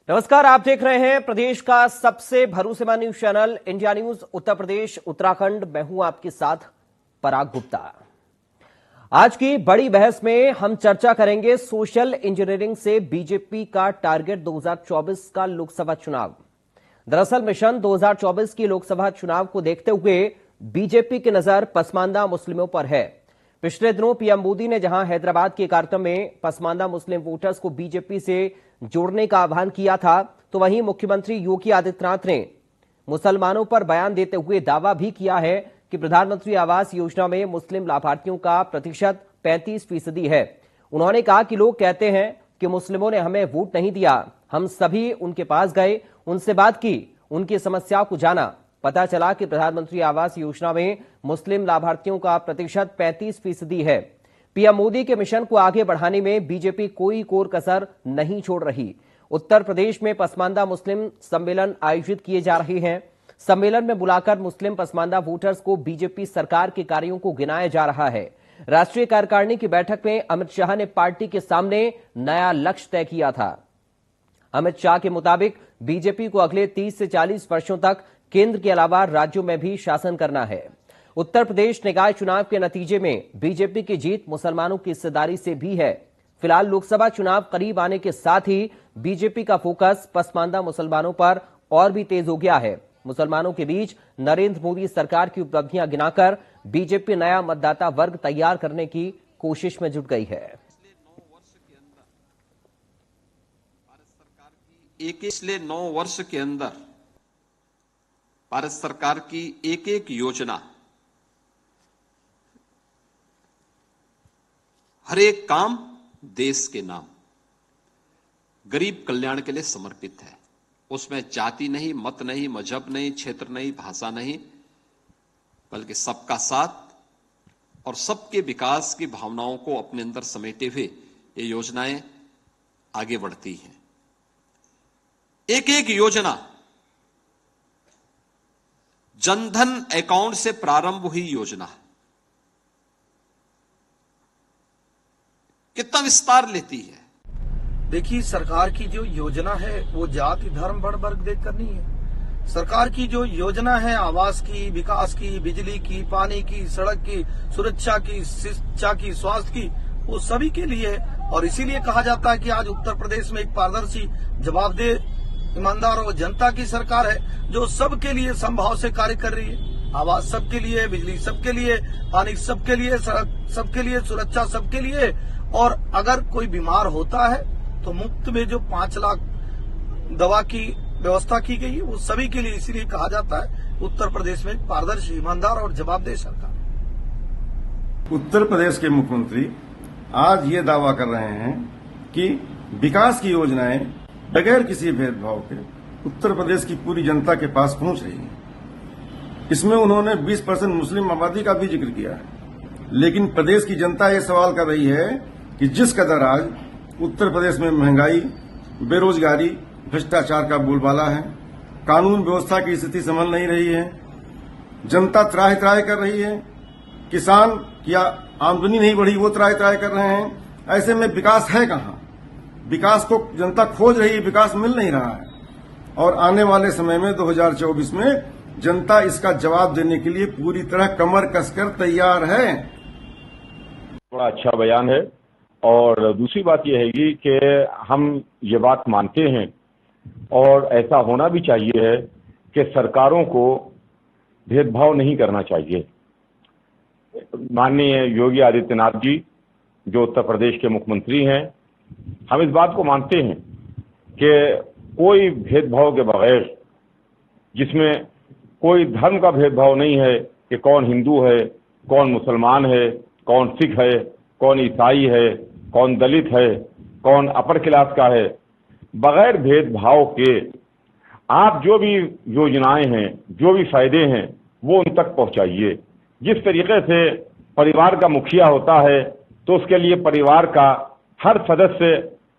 नमस्कार, आप देख रहे हैं प्रदेश का सबसे भरोसेमंद news channel India news Uttar Pradesh Uttarakhand. मैं हूं आपके साथ पराग गुप्ता। आज की बड़ी बहस में हम चर्चा करेंगे सोशल इंजीनियरिंग से बीजेपी का टारगेट 2024 का लोकसभा चुनाव। दरअसल मिशन 2024 की लोकसभा चुनाव को देखते हुए बीजेपी की नजर पसमानदा मुस्लिमों पर है। पिछले दिनों पीएम मोदी ने जहां हैदराबाद के कार्यक्रम में पसमानदा मुस्लिम वोटर्स को बीजेपी से जोड़ने का आह्वान किया था, तो वहीं मुख्यमंत्री योगी आदित्यनाथ ने मुसलमानों पर बयान देते हुए दावा भी किया है कि प्रधानमंत्री आवास योजना में मुस्लिम लाभार्थियों का प्रतिशत 35% है। उन्होंने कहा कि लोग कहते हैं कि मुस्लिमों ने हमें वोट नहीं दिया। हम सभी उनके पास गए, उनसे बात की, उनकी समस्याओं को जाना। पता चला कि प्रधानमंत्री आवास योजना में मुस्लिम लाभार्थियों का प्रतिशत 35% है। पीएम मोदी के मिशन को आगे बढ़ाने में बीजेपी कोई कोर कसर नहीं छोड़ रही। उत्तर प्रदेश में पसमानदा मुस्लिम सम्मेलन आयोजित किए जा रहे हैं। सम्मेलन में बुलाकर मुस्लिम पसमानदा वोटर्स को बीजेपी सरकार के कार्यों को गिनाया जा रहा है। राष्ट्रीय कार्यकारिणी की बैठक में अमित शाह ने पार्टी के सामने नया लक्ष्य तय किया था। अमित शाह के मुताबिक बीजेपी को अगले 30 से 40 वर्षों तक केंद्र के अलावा राज्यों में भी शासन करना है। उत्तर प्रदेश निकाय चुनाव के नतीजे में बीजेपी की जीत मुसलमानों की हिस्सेदारी से भी है। फिलहाल लोकसभा चुनाव करीब आने के साथ ही बीजेपी का फोकस पसमानदा मुसलमानों पर और भी तेज हो गया है। मुसलमानों के बीच नरेंद्र मोदी सरकार की उपलब्धियां गिनाकर बीजेपी नया मतदाता वर्ग तैयार करने की कोशिश में जुट गई है। पिछले 9 वर्ष के अंदर भारत सरकार की एक एक योजना, हर एक काम देश के नाम, गरीब कल्याण के लिए समर्पित है। उसमें जाति नहीं, मत नहीं, मजहब नहीं, क्षेत्र नहीं, भाषा नहीं, बल्कि सबका साथ और सबके विकास की भावनाओं को अपने अंदर समेटे हुए ये योजनाएं आगे बढ़ती हैं। एक एक योजना जनधन अकाउंट से प्रारंभ हुई योजना कितना विस्तार लेती है। देखिए, सरकार की जो योजना है वो जाति धर्म वर्ण वर्ग देखकर नहीं है। सरकार की जो योजना है आवास की, विकास की, बिजली की, पानी की, सड़क की, सुरक्षा की, शिक्षा की, स्वास्थ्य की, वो सभी के लिए है। और इसीलिए कहा जाता है कि आज उत्तर प्रदेश में एक पारदर्शी, जवाबदेह, ईमानदार और जनता की सरकार है जो सबके लिए समभाव से कार्य कर रही है। आवास सबके लिए, बिजली सबके लिए, पानी सबके लिए, सड़क सबके लिए, सुरक्षा सबके लिए। और अगर कोई बीमार होता है तो मुफ्त में जो 5 लाख दवा की व्यवस्था की गई है वो सभी के लिए। इसीलिए कहा जाता है उत्तर प्रदेश में पारदर्शी, ईमानदार और जवाबदेह सरकार। उत्तर प्रदेश के मुख्यमंत्री आज ये दावा कर रहे हैं कि विकास की योजनाएं बगैर किसी भेदभाव के उत्तर प्रदेश की पूरी जनता के पास पहुंच रही है। इसमें उन्होंने 20% मुस्लिम आबादी का भी जिक्र किया है। लेकिन प्रदेश की जनता ये सवाल कर रही है कि जिस कदर आज उत्तर प्रदेश में महंगाई, बेरोजगारी, भ्रष्टाचार का बोलबाला है, कानून व्यवस्था की स्थिति संभल नहीं रही है, जनता त्राहि त्राहि कर रही है, किसान की आमदनी नहीं बढ़ी, वो त्राहि त्राहि कर रहे हैं। ऐसे में विकास है कहां? विकास को जनता खोज रही है, विकास मिल नहीं रहा है। और आने वाले समय में 2024 में जनता इसका जवाब देने के लिए पूरी तरह कमर कसकर तैयार है। बड़ा अच्छा बयान है। और दूसरी बात यह है कि हम ये बात मानते हैं और ऐसा होना भी चाहिए है कि सरकारों को भेदभाव नहीं करना चाहिए। माननीय योगी आदित्यनाथ जी जो उत्तर प्रदेश के मुख्यमंत्री हैं, हम इस बात को मानते हैं कि कोई भेदभाव के बगैर, जिसमें कोई धर्म का भेदभाव नहीं है कि कौन हिंदू है, कौन मुसलमान है, कौन सिख है, कौन ईसाई है, कौन दलित है, कौन अपर क्लास का है, बगैर भेदभाव के आप जो भी योजनाएं हैं, जो भी फायदे हैं, वो उन तक पहुंचाइए। जिस तरीके से परिवार का मुखिया होता है तो उसके लिए परिवार का हर सदस्य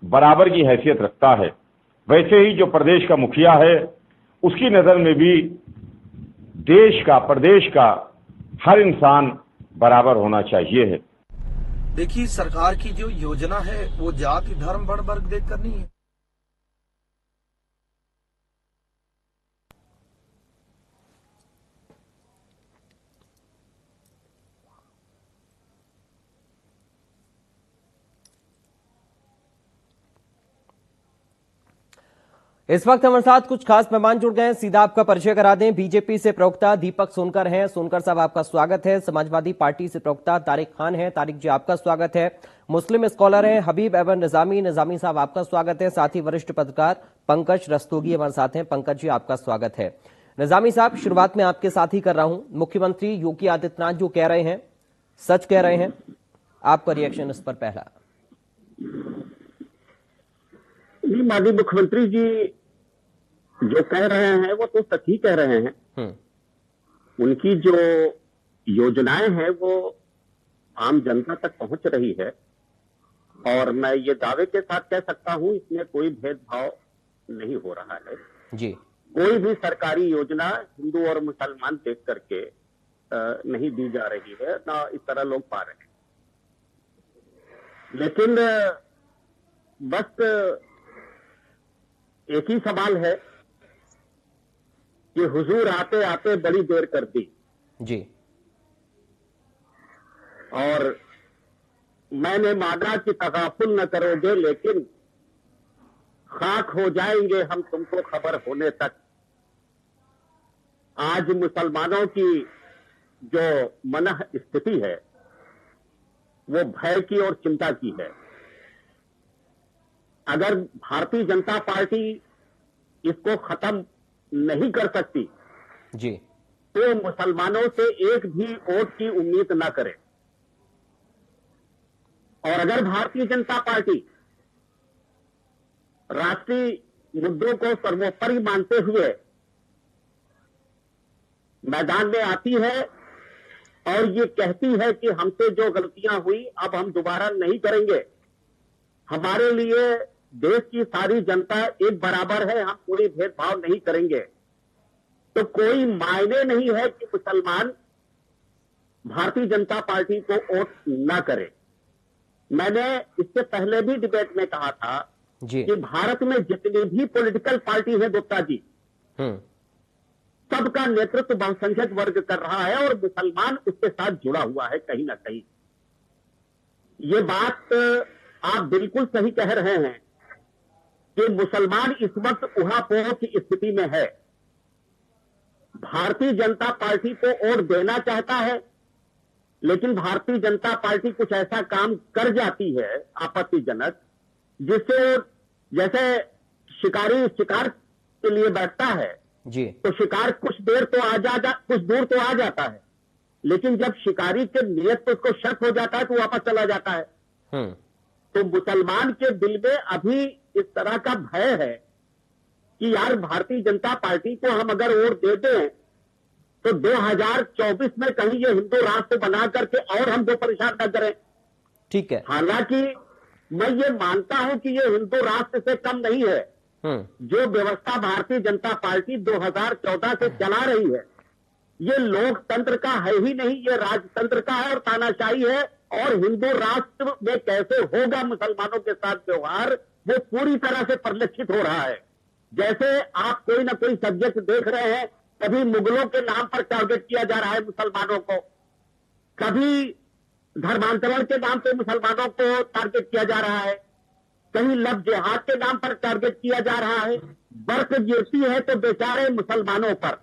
बराबर की हैसियत रखता है, वैसे ही जो प्रदेश का मुखिया है उसकी नजर में भी देश का, प्रदेश का हर इंसान बराबर होना चाहिए है। देखिए, सरकार की जो योजना है वो जाति धर्म वर्ण वर्ग देखकर नहीं है। इस वक्त हमारे साथ कुछ खास मेहमान जुड़ गए हैं, सीधा आपका परिचय करा दें। बीजेपी से प्रवक्ता दीपक सोनकर हैं। सोनकर साहब आपका स्वागत है। समाजवादी पार्टी से प्रवक्ता तारिक खान हैं। तारिक जी आपका स्वागत है। मुस्लिम स्कॉलर हैं हबीब एवं निजामी साहब आपका स्वागत है। साथ ही वरिष्ठ पत्रकार पंकज रस्तोगी हमारे साथ हैं। पंकज जी आपका स्वागत है। निजामी साहब, शुरुआत में आपके साथ ही कर रहा हूं। मुख्यमंत्री योगी आदित्यनाथ जो कह रहे हैं सच कह रहे हैं, आपका रिएक्शन इस पर पहला। माननीय मुख्यमंत्री जी जो कह रहे हैं वो तो सच ही कह रहे हैं। उनकी जो योजनाएं हैं वो आम जनता तक पहुंच रही है और मैं ये दावे के साथ कह सकता हूं इसमें कोई भेदभाव नहीं हो रहा है जी। कोई भी सरकारी योजना हिंदू और मुसलमान देख करके नहीं दी जा रही है, ना इस तरह लोग पा रहे हैं। लेकिन बस एक ही सवाल है कि हुजूर आते आते बड़ी देर कर दी जी। और मैंने माना कि तगाफुल न करोगे लेकिन खाक हो जाएंगे हम तुमको खबर होने तक। आज मुसलमानों की जो मनः स्थिति है वो भय की और चिंता की है। अगर भारतीय जनता पार्टी इसको खत्म नहीं कर सकती जी तो मुसलमानों से एक भी वोट की उम्मीद न करें। और अगर भारतीय जनता पार्टी राष्ट्रीय मुद्दों को सर्वोपरि मानते हुए मैदान में आती है और ये कहती है कि हमसे जो गलतियां हुई अब हम दोबारा नहीं करेंगे, हमारे लिए देश की सारी जनता एक बराबर है, हम कोई भेदभाव नहीं करेंगे, तो कोई मायने नहीं है कि मुसलमान भारतीय जनता पार्टी को वोट न करे। मैंने इससे पहले भी डिबेट में कहा था जी कि भारत में जितनी भी पॉलिटिकल पार्टी है गुप्ता जी, सबका नेतृत्व बहुसंख्यक वर्ग कर रहा है और मुसलमान उसके साथ जुड़ा हुआ है कहीं ना कहीं। ये बात आप बिल्कुल सही कह रहे हैं कि मुसलमान इस वक्त उहापोह की स्थिति में है। भारतीय जनता पार्टी को वोट देना चाहता है लेकिन भारतीय जनता पार्टी कुछ ऐसा काम कर जाती है आपत्तिजनक, जिससे जैसे शिकारी शिकार के लिए बैठता है जी तो शिकार कुछ दूर तो आ जाता है, लेकिन जब शिकारी के नियत पे उसको शक हो जाता है तो वापस चला जाता है। तो मुसलमान के दिल में अभी इस तरह का भय है कि यार भारतीय जनता पार्टी को हम अगर वोट दे दें तो 2024 में कहीं ये हिंदू राष्ट्र बना करके और हमको परेशान न करें। ठीक है। हालांकि मैं ये मानता हूं कि ये हिंदू राष्ट्र से कम नहीं है। जो व्यवस्था भारतीय जनता पार्टी 2014 से चला रही है ये लोकतंत्र का है ही नहीं, ये राजतंत्र का है और तानाशाही है। और हिंदू राष्ट्र में कैसे होगा मुसलमानों के साथ व्यवहार वो पूरी तरह से परिलक्षित हो रहा है। जैसे आप कोई ना कोई सब्जेक्ट देख रहे हैं, कभी मुगलों के नाम पर टारगेट किया जा रहा है मुसलमानों को, कभी धर्मांतरण के नाम पर मुसलमानों को टारगेट किया जा रहा है, कहीं लव जिहाद के नाम पर टारगेट किया जा रहा है। बर्फ गिरती है तो बेचारे मुसलमानों पर।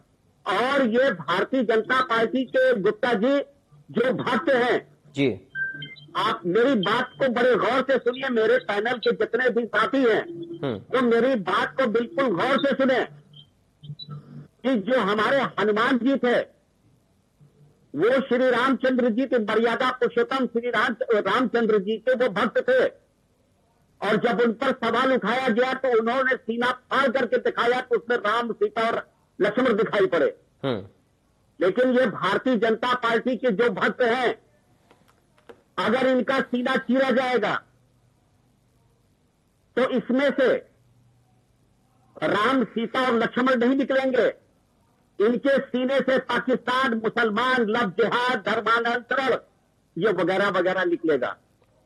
और ये भारतीय जनता पार्टी के गुप्ता जी जो भक्त हैं जी, आप मेरी बात को बड़े गौर से सुनिए। मेरे पैनल के जितने भी साथी हैं वो मेरी बात को बिल्कुल गौर से सुने कि जो हमारे हनुमान जी थे वो श्री रामचंद्र जी के मर्यादा पुरुषोत्तम श्री रामचंद्र जी के वो भक्त थे। और जब उन पर सवाल उठाया गया तो उन्होंने सीना फाड़ करके दिखाया तो उसमें राम, सीता और लक्ष्मण दिखाई पड़े। लेकिन ये भारतीय जनता पार्टी के जो भक्त हैं, अगर इनका सीना चीरा जाएगा तो इसमें से राम, सीता और लक्ष्मण नहीं निकलेंगे। इनके सीने से पाकिस्तान, मुसलमान, लव जिहाद, धर्मांतरण ये वगैरह वगैरह निकलेगा।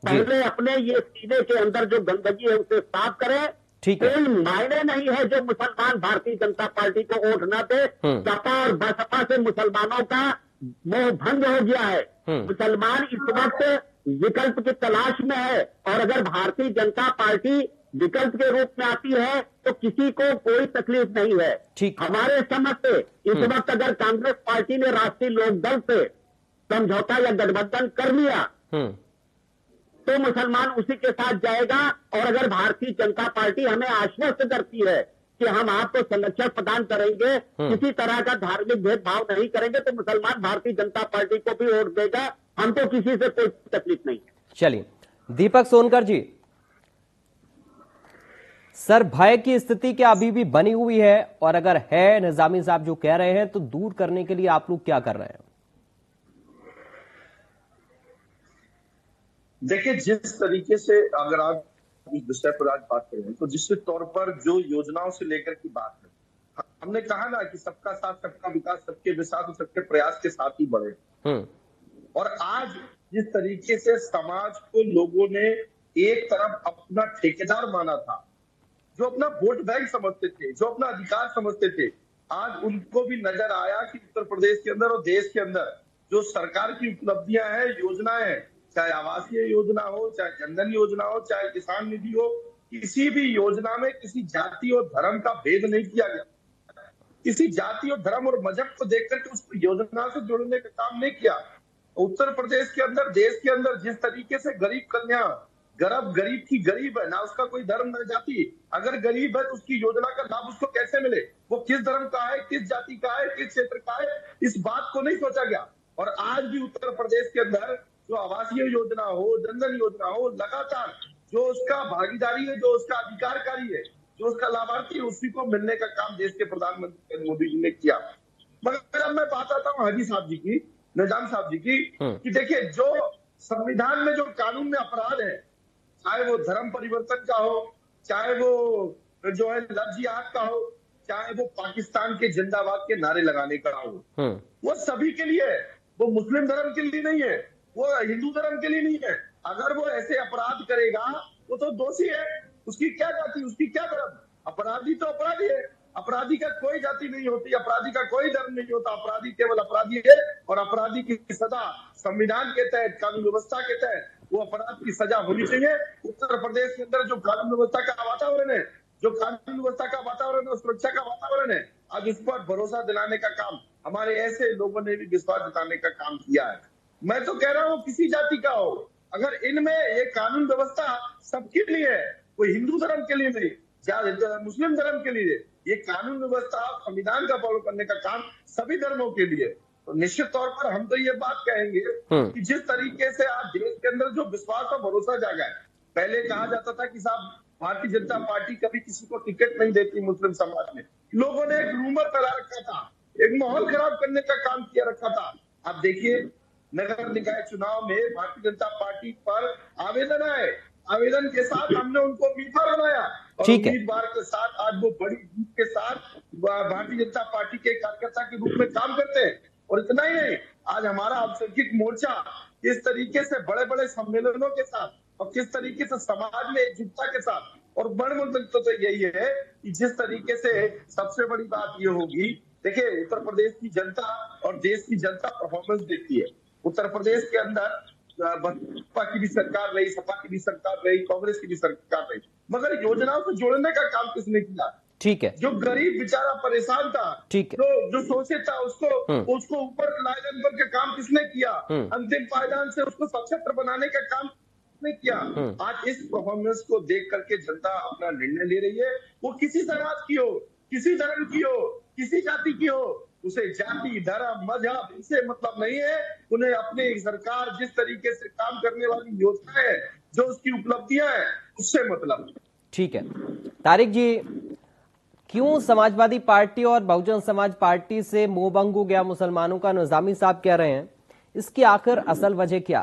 पहले अपने ये सीने के अंदर जो गंदगी है उसे साफ करें। ठीक है। कोई मायने नहीं है जो मुसलमान भारतीय जनता पार्टी को वोट न दे। सपा और बसपा से मुसलमानों का मोह भंग हो गया है। मुसलमान इस वक्त विकल्प की तलाश में है और अगर भारतीय जनता पार्टी विकल्प के रूप में आती है तो किसी को कोई तकलीफ नहीं है। ठीक। हमारे समझ से इस वक्त अगर कांग्रेस पार्टी ने राष्ट्रीय लोकदल से समझौता या गठबंधन कर लिया तो मुसलमान उसी के साथ जाएगा। और अगर भारतीय जनता पार्टी हमें आश्वस्त करती है कि हम आपको संरक्षण प्रदान करेंगे, किसी तरह का धार्मिक भेदभाव नहीं करेंगे, तो मुसलमान भारतीय जनता पार्टी को भी वोट देगा। हमको किसी से कोई तकलीफ नहीं है। चलिए दीपक सोनकर जी, सर भय की स्थिति क्या अभी भी बनी हुई है, और अगर है, निजामी साहब जो कह रहे हैं, तो दूर करने के लिए आप लोग क्या कर रहे हैं? देखिए, जिस तरीके से अगर आप इस विषय पर आज बात करें तो निश्चित तौर पर जो योजनाओं से लेकर की बात है, हमने कहा ना कि सबका साथ सबका विकास, सबके विकास और सबके प्रयास के साथ ही बढ़े। और आज जिस तरीके से समाज को लोगों ने एक तरफ अपना ठेकेदार माना था, जो अपना वोट बैंक समझते थे, जो अपना अधिकार समझते थे, आज उनको भी नजर आया कि उत्तर प्रदेश के अंदर और देश के अंदर जो सरकार की उपलब्धियां हैं, योजनाएं हैं, चाहे आवासीय योजना हो, चाहे जनधन योजना हो, चाहे किसान निधि हो, किसी भी योजना में किसी जाति और धर्म का भेद नहीं किया गया। किसी जाति और धर्म और मजहब को देख करके उसको योजना से जोड़ने का काम नहीं किया। उत्तर प्रदेश के अंदर, देश के अंदर जिस तरीके से गरीब कल्याण, गरीब की गरीब है ना, उसका कोई धर्म न जाति, अगर गरीब है तो उसकी योजना का लाभ उसको कैसे मिले, वो किस धर्म का है, किस जाति का है, किस क्षेत्र का है, इस बात को नहीं सोचा गया। और आज भी उत्तर प्रदेश के अंदर जो आवासीय योजना हो, जनधन योजना हो, लगातार जो उसका भागीदारी है, जो उसका अधिकारकारी है, जो उसका लाभार्थी है, उसी को मिलने का काम देश के प्रधानमंत्री मोदी जी ने किया। मगर अब मैं बात आता हूँ हाजी साहब जी की, निजाम साहब जी की, कि देखिए जो संविधान में जो कानून में अपराध है, चाहे वो धर्म परिवर्तन का हो, चाहे वो जो है लव जिहाद का हो, चाहे वो पाकिस्तान के जिंदाबाद के नारे लगाने का हो, वो सभी के लिए है। वो मुस्लिम धर्म के लिए नहीं है, वो हिंदू धर्म के लिए नहीं है। अगर वो ऐसे अपराध करेगा वो तो दोषी है, उसकी क्या जाति, उसकी क्या धर्म। अपराधी तो अपराधी है, अपराधी का कोई जाति नहीं होती, अपराधी का कोई धर्म नहीं होता, अपराधी केवल अपराधी है। और अपराधी की सजा संविधान के तहत, कानून व्यवस्था के तहत वो अपराध की सजा होनी चाहिए। उत्तर प्रदेश के अंदर जो कानून व्यवस्था का वातावरण है, जो कानून व्यवस्था का वातावरण है, सुरक्षा का वातावरण है, आज उस पर भरोसा दिलाने का काम हमारे ऐसे लोगों ने भी विश्वास जताने का काम किया है। मैं तो कह रहा हूँ किसी जाति का हो, अगर इनमें ये कानून व्यवस्था सबके लिए है, कोई हिंदू धर्म के लिए नहीं, मुस्लिम धर्म के लिए, ये कानून व्यवस्था संविधान का फॉलो करने का काम सभी धर्मों के लिए, तो निश्चित तौर पर हम तो ये बात कहेंगे कि जिस तरीके से आज देश के अंदर जो विश्वास और भरोसा जागा है, पहले कहा जाता था कि साहब भारतीय जनता पार्टी कभी किसी को टिकट नहीं देती मुस्लिम समाज में, लोगों ने एक रूमर फैला रखा था, एक माहौल खराब करने का काम किया रखा था। अब देखिए नगर निकाय चुनाव में भारतीय जनता पार्टी पर आवेदन आए, आवेदन के साथ हमने उनको उम्मीदवार बनाया और उम्मीदवार के साथ आज वो बड़ी जीत के साथ भारतीय जनता पार्टी के कार्यकर्ता के रूप में काम करते हैं। और इतना ही नहीं, आज हमारा अल्पसंख्यक मोर्चा किस तरीके से बड़े बड़े सम्मेलनों के साथ और किस तरीके से समाज में एकजुटता के साथ, और बड़ मुद्दा तो यही है कि जिस तरीके से सबसे बड़ी बात ये होगी, देखिए उत्तर प्रदेश की जनता और देश की जनता परफॉर्मेंस देखती है। उत्तर प्रदेश के अंदर भाजपा की भी सरकार रही, सपा की भी सरकार रही, कांग्रेस की भी सरकार रही, मगर योजनाओं को जोड़ने का काम किसने किया? ठीक है, जो गरीब बेचारा परेशान था, ठीक है, जो सोचे था उसको ऊपर लाने का काम किसने किया? अंतिम पायदान से उसको सशक्त बनाने का काम किसने किया? आज इस परफॉर्मेंस को देख करके जनता अपना निर्णय ले रही है। वो किसी समाज की हो, किसी धर्म की हो, किसी जाति की हो, उसे जाति, धर्म, मजहब इनसे मतलब नहीं है। उन्हें अपनी सरकार जिस तरीके से काम करने वाली योजना है, जो उसकी उपलब्धियां हैं, उससे मतलब। ठीक है तारिक जी, क्यों समाजवादी पार्टी और बहुजन समाज पार्टी से मोहभंग हो गया मुसलमानों का, निजामी साहब कह रहे हैं, इसकी आखिर असल वजह क्या?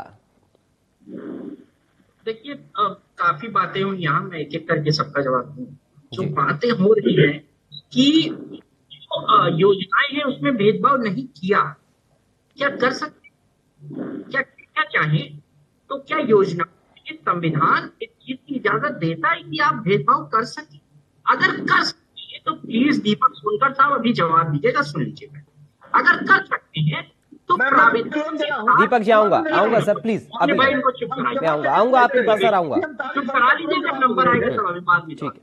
देखिए काफी बातें हुई, यहाँ मैं एक एक करके सबका जवाब दूं। जो बातें हो रही है कि योजनाएं हैं उसमें भेदभाव नहीं किया, क्या कर सकते, क्या चाहें तो क्या योजना संविधान इस चीज की इजाजत देता है कि आप भेदभाव कर सके? अगर कर सकते तो प्लीज दीपक सोनकर साहब अभी जवाब दीजिएगा, सुन लीजिएगा। अगर कर सकते हैं तो तो दीपक जी आऊंगा सर, प्लीज अभी भाई इनको चुप मैं आऊंगा आपके पास सर, आऊंगा। चुप करा लीजिए, जब नंबर आएगा तब अभी बाद में। ठीक है,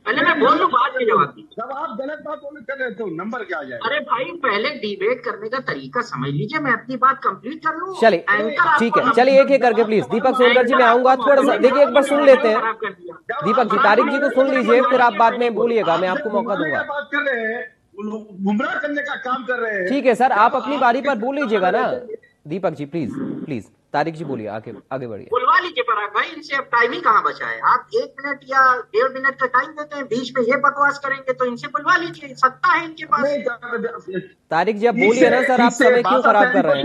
पहले मैं बोल लूं, बाद में जवाब दीजिए। जब आप गलत बात बोले कर रहे थे नंबर क्या आ जाएगा? अरे भाई पहले डिबेट करने का तरीका समझ लीजिए, मैं अपनी बात कंप्लीट कर लूं। चलिए ठीक है, चलिए एक एक करके प्लीज। दीपक सोनकर जी मैं आऊंगा, थोड़ा सा देखिए, एक बार सुन लेते हैं दीपक जी, तारिक जी को सुन लीजिए, फिर आप बाद में बोलिएगा, मैं आपको मौका दूंगा। बात कर रहे हैं, गुमराह करने का काम कर रहे हैं। ठीक है सर, आप अपनी बारी पर बोल लीजिएगा ना दीपक जी, प्लीज तारिक जी बोलिए, आगे बढ़िए। बुलवा लीजिए पराग भाई, इनसे अब टाइमिंग कहाँ बचा है? आप 1 मिनट या 1.5 मिनट का टाइम देते हैं, बीच में ये बकवास करेंगे तो इनसे बुलवा लीजिए, सत्ता है इनके पास। तारिक जी आप बोलिए ना सर, आप समय क्यों खराब कर रहे हैं?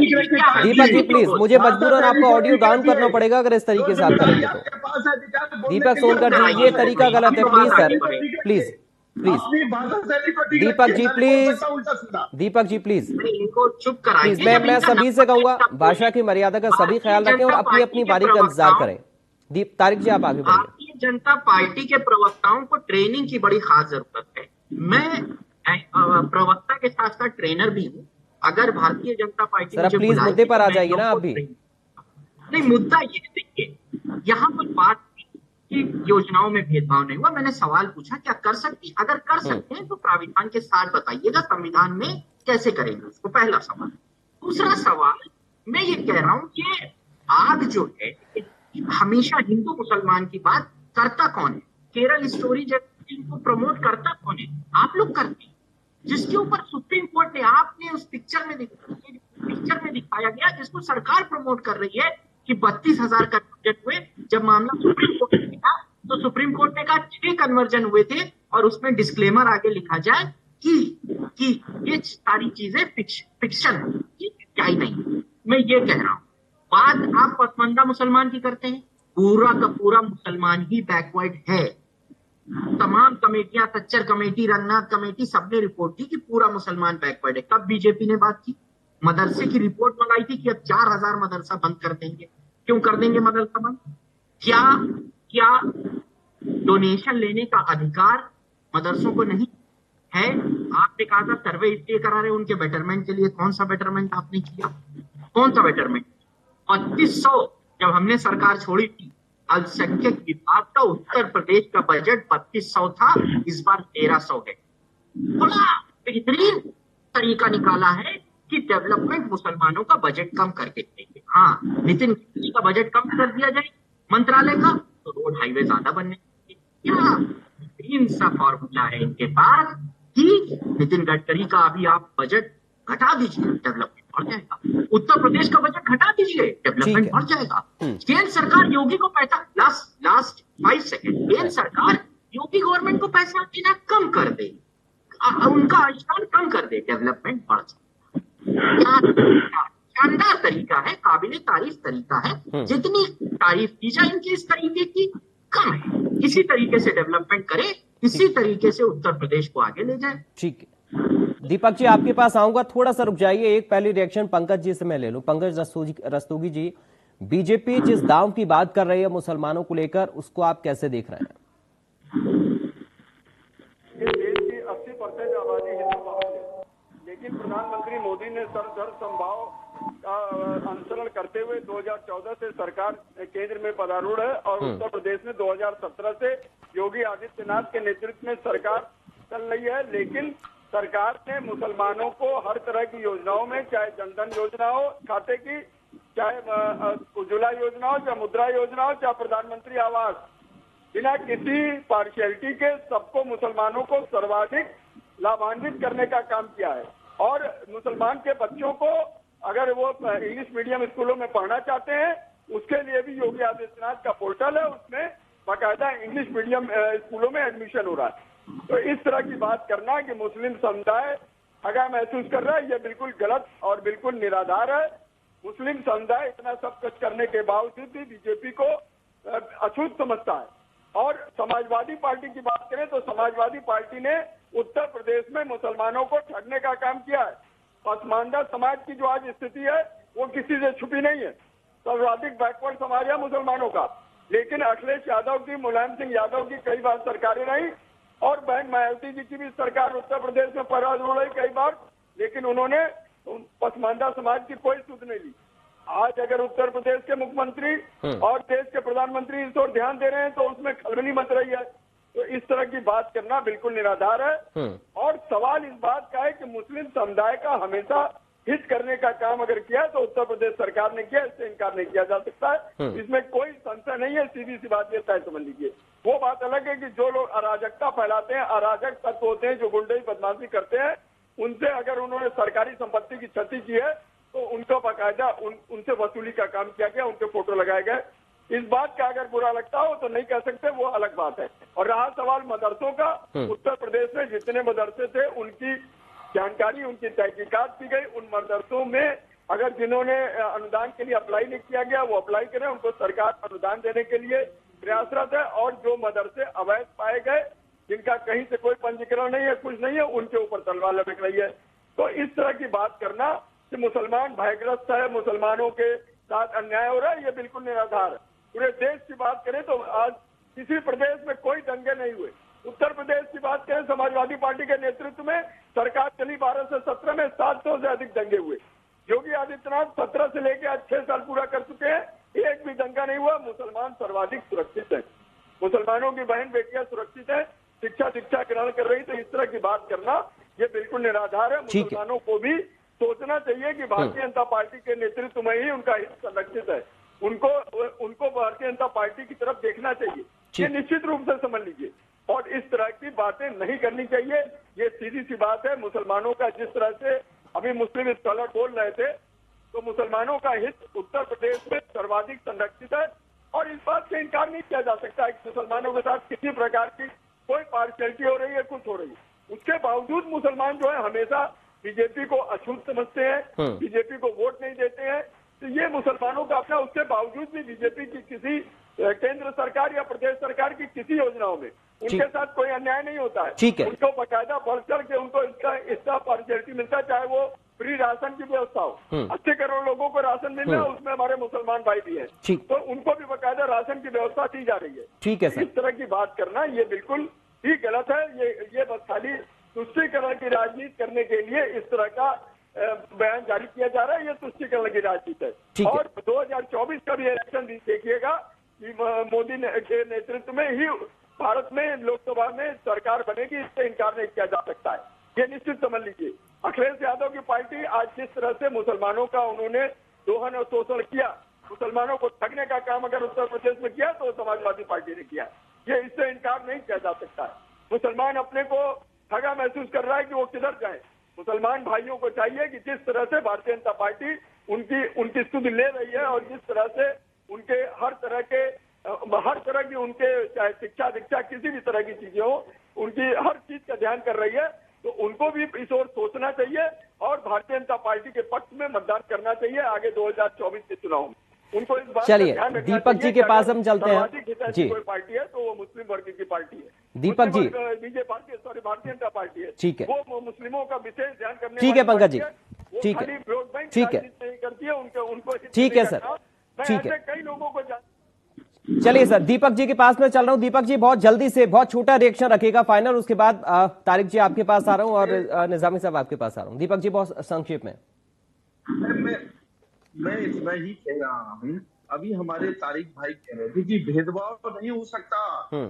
दीपक जी प्लीज, मुझे मजबूरन आपको ऑडियो डाउन करना पड़ेगा अगर इस तरीके से आप करेंगे तो। दीपक सोनकर जी ये तरीका गलत है, please sir, please Deepak ji please इनको चुप कराइए। प्लीज, मैं सभी से कहूंगा भाषा की मर्यादा का सभी ख्याल रखें और अपनी अपनी बारी का इंतजार करें। तारिक जी आप आगे बढ़िए। भारतीय जनता पार्टी के प्रवक्ताओं को ट्रेनिंग की बड़ी खास जरूरत है। मैं प्रवक्ता के साथ साथ ट्रेनर भी हूँ। अगर Bharatiya Janata party sir please मुद्दे पर आ जाइए ना आप भी। नहीं, मुद्दा ये देखिए, यहाँ पर बात की योजनाओं में भेदभाव नहीं हुआ। मैंने सवाल पूछा क्या कर सकती, अगर कर सकते हैं तो प्राविधान के साथ बताइएगा, संविधान में कैसे करेंगे उसको, पहला सवाल। दूसरा सवाल, मैं ये कह रहा हूँ कि आग जो है, हमेशा हिंदू मुसलमान की बात करता कौन है? केरल स्टोरी को प्रमोट करता कौन है? आप लोग करते हैं, जिसके ऊपर सुप्रीम कोर्ट ने, आपने उस पिक्चर में दिखाया गया, जिसको सरकार प्रमोट कर रही है कि 32,000 कन्वर्जन हुए। जब मामला सुप्रीम कोर्ट में था तो सुप्रीम कोर्ट ने कहा 6 कन्वर्जन हुए थे, और उसमें डिस्क्लेमर आगे लिखा जाए कि ये सारी चीजें फिक्शन है, क्या ही नहीं। मैं ये कह रहा हूँ, बात आप पसमंदा मुसलमान की करते हैं, पूरा का पूरा मुसलमान ही बैकवर्ड है। तमाम कमेटियां, सच्चर कमेटी, रंगनाथ कमेटी, सबने रिपोर्ट की कि पूरा मुसलमान बैकवर्ड है। कब बीजेपी ने बात की? मदरसे की रिपोर्ट मंगाई थी कि अब 4,000 मदरसा बंद कर देंगे। क्यों कर देंगे मदरसा बंद? क्या डोनेशन लेने का अधिकार मदरसों को नहीं है? आपने कहा था सर्वे इसलिए करा रहे उनके बेटरमेंट के लिए। कौन सा बेटरमेंट आपने किया? कौन सा बेटरमेंट? 3200 जब हमने सरकार छोड़ी थी, अल्पसंख्यक विभाग का उत्तर प्रदेश का बजट 3200 था, इस बार 1300 है। बड़ा बेहतरीन तरीका निकाला है कि डेवलपमेंट मुसलमानों का बजट कम करके देंगे। हाँ, नितिन गडकरी का बजट कम कर दिया जाए मंत्रालय का, तो रोड हाईवे ज्यादा बनने। क्या बेहतरीन सा फॉर्मूला है इनके पास कि नितिन गडकरी का अभी आप बजट घटा दीजिए, डेवलपमेंट बढ़ जाएगा। उत्तर प्रदेश का बजट घटा दीजिए, डेवलपमेंट बढ़ जाएगा। केंद्र सरकार योगी को पैसा, लास्ट 5 सेकेंड, केंद्र सरकार योगी गवर्नमेंट को पैसा देना कम कर दे, उनका आयुष्मान कम कर दे, डेवलपमेंट बढ़ जाए। शानदार तरीका है, काबिले तारीफ तरीका है। जितनी तारीफ की जाए इनकी इस तरीके की कम है। इसी तरीके से डेवलपमेंट करे, इसी तरीके से उत्तर प्रदेश को आगे ले जाए। ठीक है दीपक जी, आपके पास आऊंगा, थोड़ा सा रुक जाइए। एक पहली रिएक्शन पंकज जी से मैं ले लूं। पंकज रस्तोगी जी, बीजेपी जिस दांव की बात कर रही है मुसलमानों को लेकर, उसको आप कैसे देख रहे हैं? देश की 80% आबादी हिंदू है, लेकिन प्रधानमंत्री मोदी ने सर्वधर्म समभाव का अनुसरण करते हुए 2014 से सरकार केंद्र में पदारूढ़ है, और उत्तर प्रदेश में 2017 से योगी आदित्यनाथ के नेतृत्व में सरकार चल रही है। लेकिन सरकार ने मुसलमानों को हर तरह की योजनाओं में, चाहे जनधन योजना हो खाते की, चाहे उज्ज्वला योजना हो, चाहे मुद्रा योजना हो, चाहे प्रधानमंत्री आवास, बिना किसी पार्शियलिटी के सबको, मुसलमानों को सर्वाधिक लाभान्वित करने का काम किया है। और मुसलमान के बच्चों को अगर वो इंग्लिश मीडियम स्कूलों में पढ़ना चाहते हैं, उसके लिए भी योगी आदित्यनाथ का पोर्टल है, उसमें बाकायदा इंग्लिश मीडियम स्कूलों में एडमिशन हो रहा है। तो इस तरह की बात करना कि मुस्लिम समुदाय हगा महसूस कर रहा है, यह बिल्कुल गलत और बिल्कुल निराधार है। मुस्लिम समुदाय इतना सब कुछ करने के बावजूद भी बीजेपी को अछूत समझता है। और समाजवादी पार्टी की बात करें तो समाजवादी पार्टी ने उत्तर प्रदेश में मुसलमानों को ठगने का काम किया है। पसमानदा समाज की जो आज स्थिति है वो किसी से छुपी नहीं है। सर्वाधिक बैकवर्ड समाज है मुसलमानों का, लेकिन अखिलेश यादव की, मुलायम सिंह यादव की कई बार सरकारें रही, और बहन मायावती जी की भी सरकार उत्तर प्रदेश में पराज हो रही कई बार, लेकिन उन्होंने पसमानदा समाज की कोई सुध नहीं ली। आज अगर उत्तर प्रदेश के मुख्यमंत्री और देश के प्रधानमंत्री इस ओर ध्यान दे रहे हैं तो उसमें खलबली मच रही है। तो इस तरह की बात करना बिल्कुल निराधार है। और सवाल इस बात का है कि मुस्लिम समुदाय का हमेशा हित करने का काम अगर किया तो उत्तर प्रदेश सरकार ने किया, इससे इनकार नहीं किया जा सकता है। इसमें कोई संशय नहीं है। सीधी सी बात ये तय समझ लीजिए। वो बात अलग है कि जो लोग अराजकता फैलाते हैं, अराजक तत्व होते हैं जो गुंडे बदमाशी करते हैं, उनसे अगर उन्होंने सरकारी संपत्ति की क्षति की है तो उनको बाकायदा उनसे वसूली का काम किया गया, उनके फोटो लगाए गए। इस बात का अगर बुरा लगता हो तो नहीं कह सकते, वो अलग बात है। और रहा सवाल मदरसों का, उत्तर प्रदेश में जितने मदरसे थे उनकी जानकारी, उनकी तहकीकात की गई। उन मदरसों में अगर जिन्होंने अनुदान के लिए अप्लाई नहीं किया गया वो अप्लाई करें, उनको सरकार अनुदान देने के लिए प्रयासरत है। और जो मदरसे अवैध पाए गए, जिनका कहीं से कोई पंजीकरण नहीं है, कुछ नहीं है, उनके ऊपर तलवार लटक रही है। तो इस तरह की बात करना कि मुसलमान भयग्रस्त है, मुसलमानों के साथ अन्याय हो रहा है, ये बिल्कुल निराधार है। पूरे देश की बात करें तो आज किसी प्रदेश में कोई दंगे नहीं हुए। उत्तर प्रदेश की बात करें, समाजवादी पार्टी के नेतृत्व में सरकार चली 12 से 17 में 700 से अधिक दंगे हुए। योगी आदित्यनाथ 17 से लेकर आज 6 साल पूरा कर चुके हैं, एक भी दंगा नहीं हुआ। मुसलमान सर्वाधिक सुरक्षित है, मुसलमानों की बहन बेटियां सुरक्षित है, शिक्षा ग्रहण कर रही। तो इस तरह की बात करना ये बिल्कुल निराधार है। मुसलमानों को भी सोचना चाहिए कि भारतीय जनता पार्टी के नेतृत्व में ही उनका हित संरक्षित है। उनको भारतीय जनता पार्टी की तरफ देखना चाहिए, ये निश्चित रूप से समझ लीजिए। और इस तरह की बातें नहीं करनी चाहिए। ये सीधी सी बात है। मुसलमानों का जिस तरह से अभी मुस्लिम स्कॉलर बोल रहे थे, तो मुसलमानों का हित उत्तर प्रदेश में सर्वाधिक संरक्षित है। और इस बात से इनकार नहीं किया जा सकता है कि मुसलमानों के साथ किसी प्रकार की कोई पार्शियलिटी हो रही है, कुछ हो रही है। उसके बावजूद मुसलमान जो है हमेशा बीजेपी को अछूत समझते हैं, बीजेपी को वोट नहीं देते हैं। तो ये मुसलमानों का अपना, उसके बावजूद भी बीजेपी की किसी केंद्र सरकार या प्रदेश सरकार की किसी योजनाओं में उनके साथ कोई अन्याय नहीं होता है। उनको बाकायदा बढ़ चढ़ के उनको इसका पार्शियलिटी मिलता है, चाहे वो फ्री राशन की व्यवस्था हो। 80 करोड़ लोगों को राशन मिल रहा है, उसमें हमारे मुसलमान भाई भी हैं, तो उनको भी बाकायदा राशन की व्यवस्था दी जा रही है। ठीक है सर। इस तरह की बात करना ये बिल्कुल ही गलत है। ये बस खाली तुष्टीकरण की राजनीति करने के लिए इस तरह का बयान जारी किया जा रहा है। ये तुष्टीकरण की राजनीति है। और 2024 का भी इलेक्शन देखिएगा कि मोदी के नेतृत्व में ही भारत में लोकसभा में सरकार बनेगी, इससे इनकार नहीं किया जा सकता है। ये निश्चित समझ लीजिए। अखिलेश यादव की पार्टी आज जिस तरह से मुसलमानों का उन्होंने दोहन और शोषण किया, मुसलमानों को ठगने का काम अगर उत्तर प्रदेश में किया तो समाजवादी पार्टी ने किया। ये इससे इनकार नहीं किया जा सकता है। मुसलमान अपने को ठगा महसूस कर रहा है कि वो किधर जाए। मुसलमान भाइयों को चाहिए कि जिस तरह से भारतीय जनता पार्टी उनकी स्तुति ले रही है और जिस तरह से उनके हर तरह की उनके चाहे शिक्षा दीक्षा किसी भी तरह की चीजें हो, उनकी हर चीज का ध्यान कर रही है, तो उनको भी इस ओर सोचना चाहिए और भारतीय जनता पार्टी के पक्ष में मतदान करना चाहिए आगे 2024 के चुनाव में। उनको इस बात चलिए दीपक जी के पास हम चलते हैं जी। कोई पार्टी है तो वो मुस्लिम वर्ग की पार्टी है। दीपक जी बीजेपी भारतीय जनता पार्टी है, ठीक है, वो मुस्लिमों का विशेष ध्यान करने ठीक है पंकज जी, ठीक है, ठीक है, करती है उनको ठीक है सर, ठीक है। कई लोगों को चलिए सर, दीपक जी के पास में चल रहा हूं। दीपक जी बहुत जल्दी से बहुत छोटा रिएक्शन रखेगा फाइनल, उसके बाद तारिक जी आपके पास आ रहा हूं और निजामी साहब आपके पास आ रहा हूं। दीपक जी बहुत संक्षेप में। मैं इतना ही कह रहा हूं, अभी हमारे तारिक भाई कह रहे थे कि भेदभाव नहीं हो सकता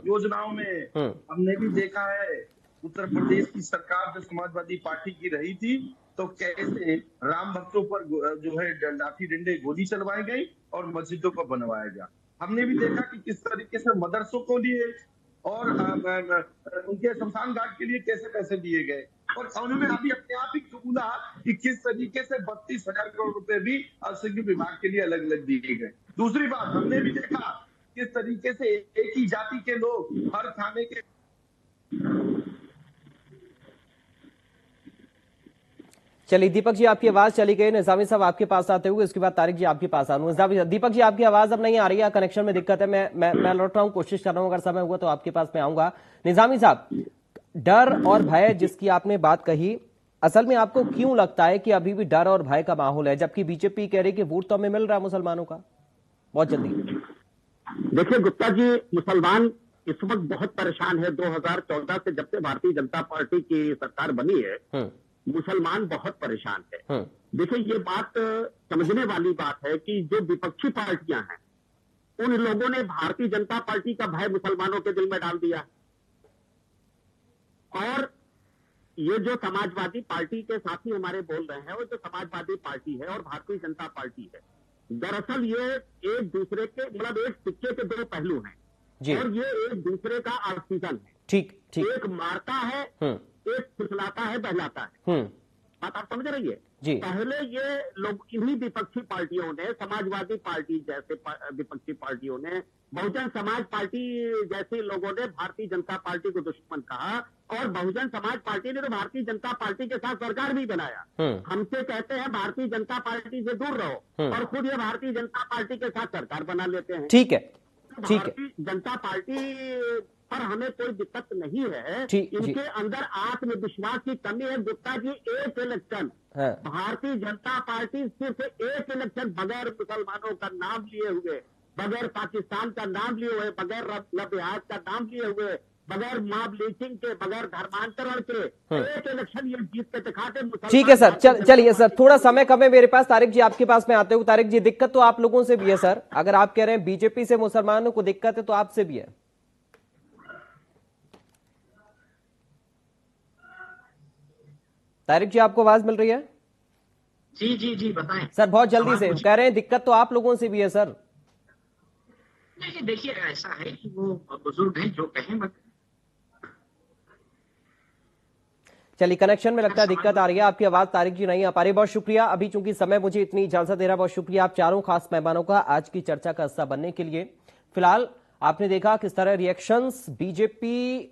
योजनाओं में। हमने भी देखा है उत्तर प्रदेश की सरकार जो समाजवादी पार्टी की रही थी तो कैसे राम भक्तों पर जो है लाठी डंडे गोली चलवाई गई और मस्जिदों को बनवाया गया। हमने भी देखा कि किस तरीके से मदरसों को लिए और उनके शमशान घाट के लिए कैसे पैसे दिए गए और उन्होंने अभी अपने आप ही कबूला कि किस तरीके से 32,000 करोड़ रुपए भी अल्पसंख्यक विभाग के लिए अलग अलग दिए गए। दूसरी बात हमने भी देखा किस तरीके से एक ही जाति के लोग हर खाने के। चलिए दीपक जी आपकी आवाज चली गई, निजामी साहब आपके पास आते हुए, उसके बाद तारिक जी आपके पास आ रहा हूं। दीपक जी आपकी आवाज अब नहीं आ रही है, कनेक्शन में दिक्कत है। मैं लौट रहा हूं, कोशिश कर रहा हूं, अगर समय हुआ तो आपके पास में आऊंगा। निजामी साहब, डर और भय जिसकी आपने बात कही, असल में आपको क्यों लगता है कि अभी भी डर और भय का माहौल है, जबकि बीजेपी कह रही कि वोट तो हमें मिल रहा है मुसलमानों का? बहुत जल्दी देखिए गुप्ता जी, मुसलमान इस वक्त बहुत परेशान है। 2014 से जब से भारतीय जनता पार्टी की सरकार बनी है, मुसलमान बहुत परेशान है। देखिए, ये बात समझने वाली बात है कि जो विपक्षी पार्टियां हैं, उन लोगों ने भारतीय जनता पार्टी का भय मुसलमानों के दिल में डाल दिया। और ये जो समाजवादी पार्टी के साथी हमारे बोल रहे हैं, वो जो समाजवादी पार्टी है और भारतीय जनता पार्टी है, दरअसल ये एक दूसरे के मतलब एक सिक्के के दो पहलू हैं और ये एक दूसरे का ऑक्सीजन है। ठीक। एक मारता है, एक फुसलाता है, बहलाता है। बात आप समझ रही है? जी। पहले ये लोग, इन्हीं विपक्षी पार्टियों ने, समाजवादी पार्टी जैसे विपक्षी पार्टियों ने, बहुजन समाज पार्टी जैसे लोगों ने भारतीय जनता पार्टी को दुश्मन कहा और बहुजन समाज पार्टी ने तो भारतीय जनता पार्टी के साथ सरकार भी बनाया। हमसे कहते हैं भारतीय जनता पार्टी से दूर रहो और खुद ये भारतीय जनता पार्टी के साथ सरकार बना लेते हैं। ठीक है, ठीक है। भारतीय जनता पार्टी पर हमें कोई दिक्कत नहीं है। इनके अंदर आत्मविश्वास की कमी है। गुप्ता जी, एक इलेक्शन भारतीय जनता पार्टी सिर्फ एक इलेक्शन बगैर मुसलमानों का नाम लिए हुए, बगैर पाकिस्तान का नाम लिए हुए, बगैर लव्याज का नाम लिए हुए, बगैर मॉब लिंचिंग के, बगैर धर्मांतरण के एक इलेक्शन ये जीत के दिखाते। ठीक है सर, चलिए सर, थोड़ा समय कम है मेरे पास। तारिक जी, आपके पास मैं आते हूँ। तारिक जी, दिक्कत तो आप लोगों से भी है सर। अगर आप कह रहे हैं बीजेपी से मुसलमानों को दिक्कत है तो आपसे भी है। तारिक जी, आपको आवाज मिल रही है? जी बताएं सर। बहुत जल्दी से कह रहे हैं दिक्कत तो आप लोगों से भी है सर। नहीं, देखिए ऐसा है कि वो बुजुर्ग हैं, जो कहें बस। चलिए, कनेक्शन में लगता है दिक्कत आ रही है, आपकी आवाज तारिक जी नहीं आ पा रही। बहुत शुक्रिया। अभी चूंकि समय मुझे इतनी इजाजत दे रहा, बहुत शुक्रिया आप चारों खास मेहमानों का आज की चर्चा का हिस्सा बनने के लिए। फिलहाल आपने देखा किस तरह रिएक्शंस बीजेपी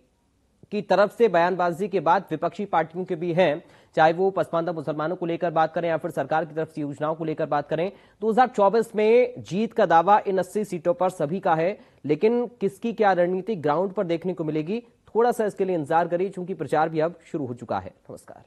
की तरफ से बयानबाजी के बाद विपक्षी पार्टियों के भी हैं, चाहे वो पसमानदा मुसलमानों को लेकर बात करें या फिर सरकार की तरफ से योजनाओं को लेकर बात करें। 2024 में जीत का दावा इन 80 सीटों पर सभी का है, लेकिन किसकी क्या रणनीति ग्राउंड पर देखने को मिलेगी, थोड़ा सा इसके लिए इंतजार करिए, चूंकि प्रचार भी अब शुरू हो चुका है। नमस्कार।